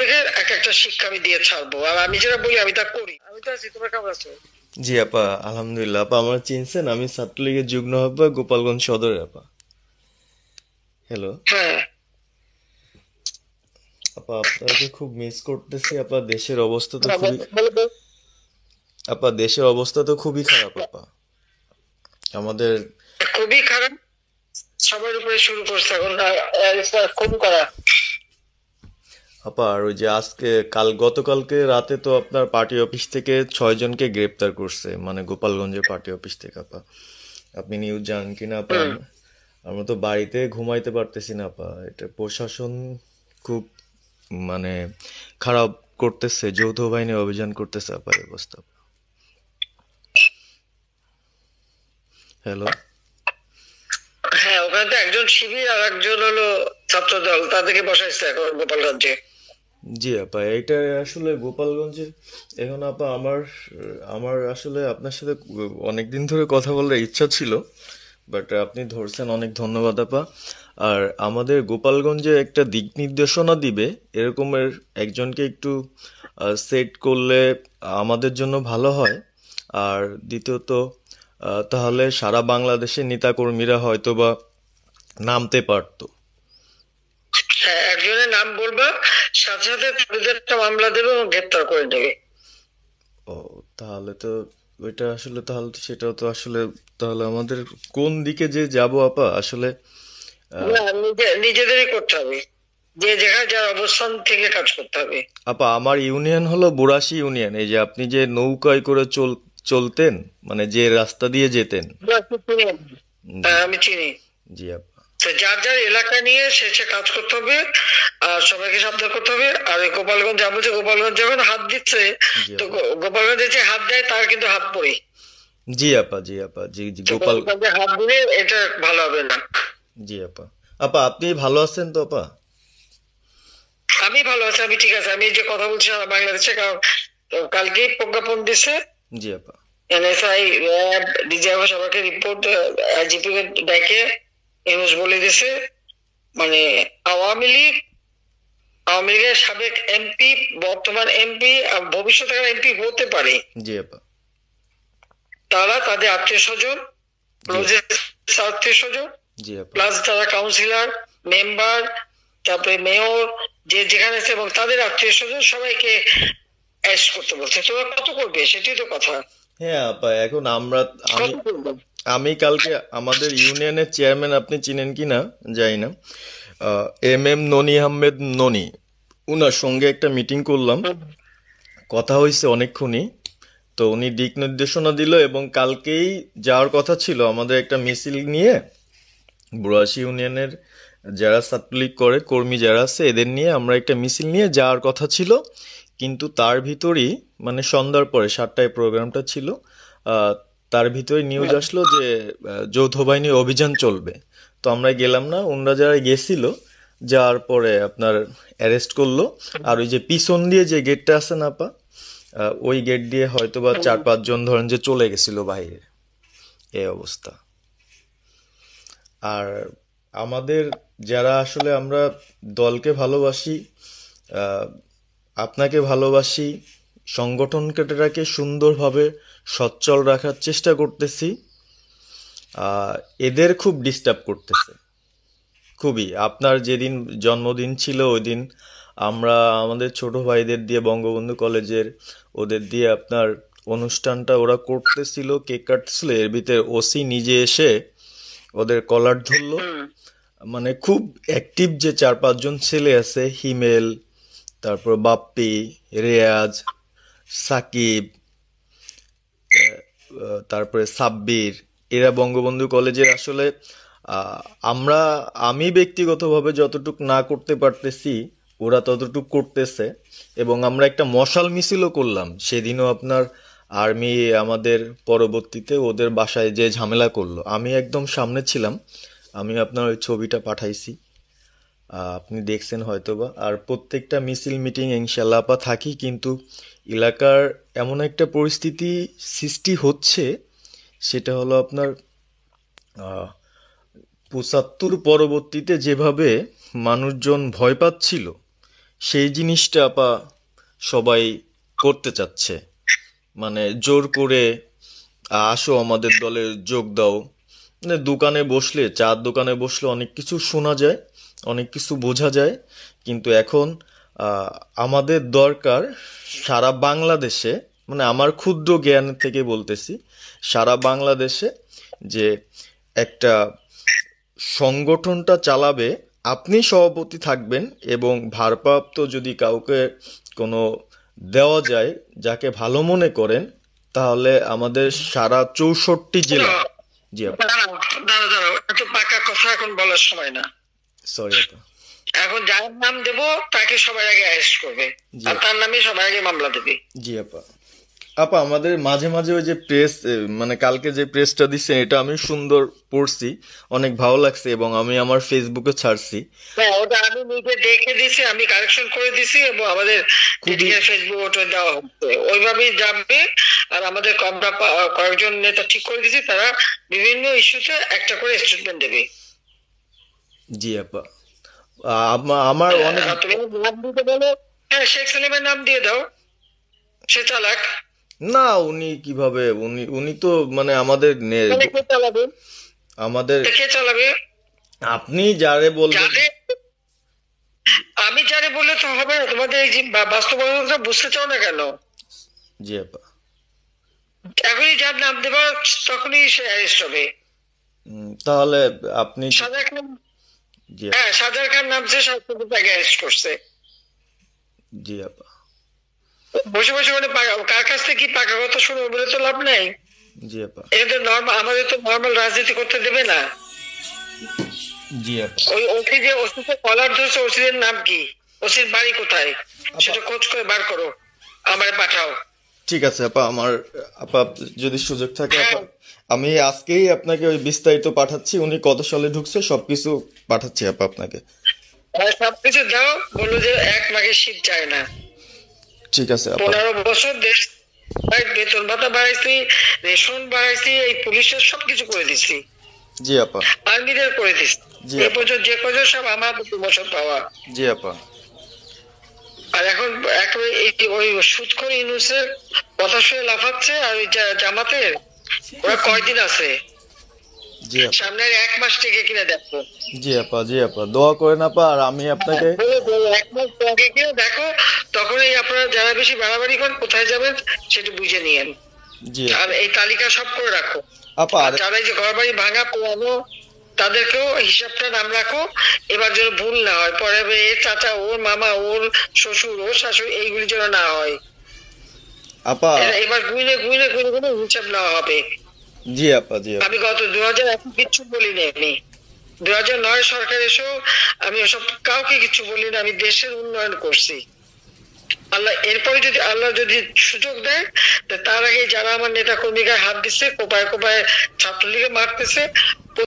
প্রত্যেকের এক একটা শিক্ষা আমি দিয়ে ছাড়বো, আর আমি যেটা বলি আমি তা করি। আমি তো আছি, তোমরা কেমন আছো? জি আপা, আলহামদুলিল্লাহ। আপা আমার চিনছেন, আমি ছাত্রলীগের যুগ্ম আহ্বায়ক গোপালগঞ্জ সদরে আপা। হ্যালো হ্যাঁ, আপা, আপনাকে খুব মিস করতেছি আপা। দেশের অবস্থা তো হ্যাঁ, খুবই বলো। আপা, দেশের অবস্থা তো খুবই খারাপ আপা। আমাদের খুবই খারাপ। সবার উপরে শুরু করছে এখন খুন করা। আপা, আর ওই যে আজকে গতকালকে রাতে তো আপনার পার্টি অফিস থেকে 6 জনকে গ্রেপ্তার করছে, মানে গোপালগঞ্জের পার্টি অফিস থেকে আপা। আপনি নিউজ জানেন কিনা আপা? হুম। আমরা তো বাড়িতে ঘুমাইতে পারতেছি না আপা। এটা প্রশাসন খুব মানে খারাপ করতেছে, যৌথ বাহিনী অভিযান করতেছে আপা, এই অবস্থা। হ্যালো। হ্যাঁ, ওখানে তো একজন শিবির আর একজন হলো ছাত্র দল, তাদেরকে বসাইছে এখন গোপালগঞ্জে। জি আপা, এটা আসলে গোপালগঞ্জে এখন আপা আমার আমার আসলে আপনার সাথে অনেকদিন ধরে কথা বলার ইচ্ছা ছিল, বাট আপনি ধরছেন, অনেক ধন্যবাদ আপা। আর আমাদের গোপালগঞ্জে একটা দিক নির্দেশনা দিবে এরকমের একজনকে একটু সেট করলে আমাদের জন্য ভালো হয়। আর দ্বিতীয়ত তাহলে সারা বাংলাদেশের নেতাকর্মীরা হয়তোবা নামতে পারতো। হ্যাঁ, একজনের নাম বলবা, সাথে সাথে তাদের একটা মামলা দেবে এবং গ্রেপ্তার করে নেবে। ও, তাহলে তো ওইটা আসলে, তাহলে তো সেটাও তো আসলে, তাহলে আমাদের কোন দিকে যে যাব আপা আসলে। আহ, না, নিজেদেরই করতে হবে, যে যেখানে যার অবস্থান থেকে কাজ করতে হবে। আপা আমার ইউনিয়ন হলো বুড়াশি ইউনিয়ন। এই যে আপনি যে নৌকায় করে চলতেন, মানে যে রাস্তা দিয়ে যেতেন। জি। হ্যাঁ, আমি চিনি। জি আপা। তো যার যার এলাকা নিয়ে সে সে কাজ করতে হবে, আর সবাইকে সাবধান করতে হবে। আর এই গোপালগঞ্জ যা বলছে, গোপালগঞ্জ যখন হাত দিচ্ছে, জি তো আপা। গোপালগঞ্জে যে হাত দেয় তার কিন্তু হাত পড়ে। জি আপা। জি আপা। জি জি তো গোপাল। গোপালগঞ্জে হাত দিলে এটা ভালো হবে না। জি আপা। আপা আপনি ভালো আছেন তো আপা? আমি ভালো আছি, আমি ঠিক আছে। আমি এই যে কথা বলছি সারা বাংলাদেশে, কারণ কালকেই প্রজ্ঞাপন দিছে। জি আপা। এনএসআই, র্যাব, ডিজিএফ সবাইকে রিপোর্ট, আইজিপি কে ডেকে ইউনুস বলে দিছে, মানে আওয়ামী লীগ, আওয়ামী লীগের সাবেক এমপি, বর্তমান এমপি, ভবিষ্যতে এমপি হতে পারে, জি আপা। তারা তাদের আত্মীয় স্বজন, জি আপা। ক্লোজেস্ট আত্মীয় স্বজন, জি আপা। প্লাস যারা কাউন্সিলর, মেম্বার, তারপরে মেয়র, যে যেখানে আছে, এবং তাদের আত্মীয় স্বজন সবাইকে অ্যারেস্ট করতে বলছে। তোমরা কত করবে সেটাই তো কথা। হ্যাঁ আপা, এখন আমি কত করবে? আমি কালকে আমাদের ইউনিয়নের চেয়ারম্যান, আপনি চিনেন কি না জানি না, এম ননি আহমেদ ননি, উনার সঙ্গে একটা মিটিং করলাম। কথা হয়েছে অনেকক্ষণই। তো উনি দিক নির্দেশনা দিল, এবং কালকেই যাওয়ার কথা ছিল আমাদের একটা মিছিল নিয়ে। বুড়াশি ইউনিয়নের যারা ছাত্রলীগ করে কর্মী যারা আছে, এদের নিয়ে আমরা একটা মিছিল নিয়ে যাওয়ার কথা ছিল। কিন্তু তার ভিতরই, মানে সন্ধ্যার পরে 7টায় প্রোগ্রামটা ছিল, আহ, তার ভিতরে নিউজ আসলো যে যৌথ বাহিনী অভিযান চলবে। তো আমরা গেলাম না। ওনরা যারা গেছিল, যাওয়ার পরে আপনার অ্যারেস্ট করলো। আর ওই যে পিছন দিয়ে যে গেটটা আছে না আপা, ওই গেট দিয়ে হয়তোবা 4-5 জন ধরেন যে চলে গেছিল বাইরে। এই অবস্থা। আর আমাদের যারা আসলে আমরা দলকে ভালোবাসি, আপনাকে ভালোবাসি, সংগঠনটাকে সুন্দরভাবে সচ্ছল রাখার চেষ্টা করতেছি, আহ, এদের খুব ডিস্টার্ব করতেছে খুবই। আপনার যেদিন জন্মদিন ছিল ওই দিন আমরা আমাদের ছোট ভাইদের দিয়ে বঙ্গবন্ধু কলেজের, ওদের দিয়ে আপনার অনুষ্ঠানটা ওরা করতেছিল, কেক কাটছিল, এর ভিতরে ওসি নিজে এসে ওদের কলার ধরলো। হুম। মানে খুব অ্যাক্টিভ যে 4-5 জন ছেলে আছে, হিমেল, তারপর বাপ্পি, রেয়াজ, সাকিব, তারপরে সাব্বির, এরা বঙ্গবন্ধু কলেজের আসলে, আহ, আমরা আমি ব্যক্তিগতভাবে যতটুক না করতে পারতেছি, ওরা ততটুক করতেছে। এবং আমরা একটা মশাল মিছিলও করলাম সেদিনও আপনার। আর্মি আমাদের পরবর্তীতে ওদের বাসায় যে ঝামেলা করলো, আমি একদম সামনে ছিলাম। আমি আপনার ওই ছবিটা পাঠাইছি, আপনি দেখছেন হয়তোবা। আর প্রত্যেকটা মিছিল মিটিং ইনশাল্লাহ আপা থাকি, কিন্তু এলাকার এমন একটা পরিস্থিতি সৃষ্টি হচ্ছে, সেটা হলো আপনার 75 পরবর্তীতে যেভাবে মানুষজন ভয় পাচ্ছিল, সেই জিনিসটা আপা সবাই করতে চাচ্ছে, মানে জোর করে আসো আমাদের দলে যোগ দাও। মানে দোকানে বসলে, চার দোকানে বসলে অনেক কিছু শোনা যায়, অনেক কিছু বোঝা যায়, কিন্তু এখন আহ, আমাদের দরকার সারা বাংলাদেশে, মানে আমার ক্ষুদ্র জ্ঞান থেকে বলতেছি, সারা বাংলাদেশে যে একটা সংগঠনটা চালাবে, আপনি সভাপতি থাকবেন, এবং ভারপ্রাপ্ত যদি কাউকে কোনো দেওয়া যায় যাকে ভালো মনে করেন, তাহলে আমাদের সারা 64 জেলা। জি আপা। দাঁড়াও দাঁড়াও দাঁড়াও, এত পাকা কথা এখন বলার সময় না। সরি আপা। এখন যার নাম দেব তাকে সবার আগে অ্যারেস্ট করবে, জি আর আপা। তার নামে সবার আগে মামলা দেবে। জি আপা। আপা আমাদের মাঝে মাঝে ওই যে প্রেস, মানে কালকে যে প্রেসটা দিচ্ছে এটা আমি সুন্দর পড়ছি, অনেক ভালো লাগছে, এবং আমি আমার ফেসবুকে ছাড়ছি। হ্যাঁ, ওটা আমি নিজে দেখে দিছি, আমি কারেকশন করে দিছি, এবং আমাদের খুবই ফেসবুক ওটা দেওয়া হচ্ছে, ওইভাবেই যাবে। আর আমাদের কয়েকজন নেতা ঠিক করে দিছি, তারা বিভিন্ন ইস্যুতে একটা করে স্টেটমেন্ট দেবে। জি আপা। আমার অনেক, আর তুমি নাম দিতে বলো, হ্যাঁ শেখ সেলিমের নাম দিয়ে দাও, সে চালাক। না উনি কিভাবে, উনি উনি তো মানে আমাদের তাহলে কে চালাবে? আমাদের, কে চালাবে? আপনি যারে বলবেন। যাদের, আমি যারে বললে তো হবে না, তোমাদের এই যে বাস্তবতা বুঝতে চাও না কেন? জি আপা। এখনই যার নাম দেবা তখনই সে অ্যারেস্ট হবে। তাহলে আপনি, সাজা খান, জি আপা। হ্যাঁ সাজার খান নামছে, সবকিছু তাকে অ্যারেস্ট করছে। জি আপা। বসে বসে মানে কার কাছ থেকে কি পাকা কথা শুনবো বলে তো লাভ নাই। জি আপা। এটা তো নর্মাল, আমাদের তো নর্মাল রাজনীতি করতে দেবে না। জি আপা। ওই ওসি যে ওসিতে কলার ধরছে, ওসিদের নাম কি, ওসির বাড়ি কোথায়, সেটা খোঁজ করে বার করো, আমারে পাঠাও। ঠিক আছে আপা, আমার, আপা যদি সুযোগ থাকে হ্যাঁ, আপা, আমি আজকেই আপনাকে ওই বিস্তারিত পাঠাচ্ছি, উনি কত সালে ঢুকছে সবকিছু পাঠাচ্ছি আপা আপনাকে। সবকিছু দাও, বললো যে এক মাঘের শীত যায় না। ঠিক আছে আপা। 15 বছর দেশ, বেতন ভাতা বাড়াইছি, রেশন বাড়াইছি, এই পুলিশের সবকিছু করে দিছি, জি আপা। আর্মিদের করে দিছি। জি এ আপা। পর্যন্ত যে কজন সব আমার প্রমোশন পাওয়া। জি আপা। আর এখন একেবারে এই ওই সুদখোর ইউনূসের কথা শুনে লাফাচ্ছে, আর ওই জামাতের ওরা কয়দিন আছে, জি আপা। সামনে আর 1 মাস থেকে কিনা দেখো। জি আপা। জি আপা, দোয়া করেন আপা, আর আমি আপনাকে, বলো, 1 মাস আগে কিনা দেখো, তখনই আপনারা যারা বেশি বাড়াবাড়ি করেন কোথায় যাবেন সেটা বুঝে নিয়েন। জি আর আপা। এই তালিকা সব করে রাখো। আপা আর আর, যারা এই যে ঘর বাড়ি ভাঙা পোড়ানো, তাদেরকেও হিসাবটা নাম রাখো, এবার যেন ভুল না হয়, পরে আবার এর চাচা, ওর মামা, ওর শ্বশুর, ওর শাশুড়ি, এইগুলি যেন না হয়। আপা। এবার গুইনে গুইনে গুইনে গুইনে হিসাব নেওয়া হবে। জি আপা। জি আপা। আমি গত 2001 কিচ্ছু বলিনি, আমি 2009 সরকার এসেও আমি ওসব কাউকে কিছু বলিনি, আমি দেশের উন্নয়ন করছি। আল্লাহ এরপরে যদি আল্লাহ যদি সুযোগ দেয়, তার আগে যারা আমার নেতা কর্মীরা হাত দিচ্ছে, কোপায় কোপায় ছাত্রলীগে মারতেছে,